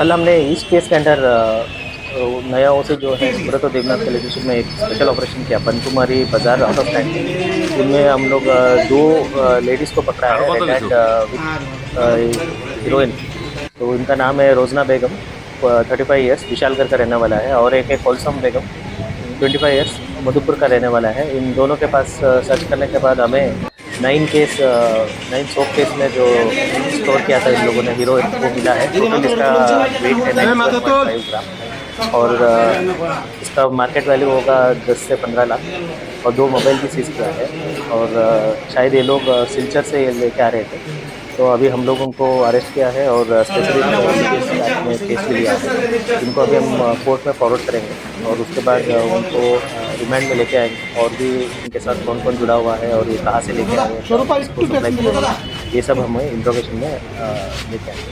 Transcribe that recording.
कल हमने east case के अंडर नया ओसी जो है सुब्रत और देवनाथ के लीडरशिप में एक स्पेशल ऑपरेशन किया बनकुमारी बाजार आउट ऑफ टाइम, जिनमें हम लोग दो लेडीज़ को पकड़ा है रेड हैंड विथ हीरोइन। तो इनका नाम है रोजना बेगम 35 ईयर्स विशालगढ़ का रहने वाला है, और एक है कोलसम बेगम 25 ईयर्स मधुपुर का रहने वाला है। इन दोनों के पास सर्च करने के बाद हमें 9 सोप केस में जो स्टोर किया था इन लोगों ने हीरोइन वो मिला है। टोटल इसका वेट है 94.5 ग्राम, और इसका मार्केट वैल्यू होगा 10 से 15 लाख, और 2 मोबाइल भी सीज किया है। और शायद ये लोग सिलचर से ये लेके आ रहे थे, तो अभी हम लोग उनको अरेस्ट किया है और स्पेशली में केस भी लिया है। इनको अभी हम कोर्ट में फॉरवर्ड करेंगे और उसके बाद उनको रिमांड में लेके आएंगे, और भी इनके साथ कौन कौन जुड़ा हुआ है और ये कहाँ से लेके आए हैं, ये सब हमें इंट्रोगेशन में लेके आएंगे।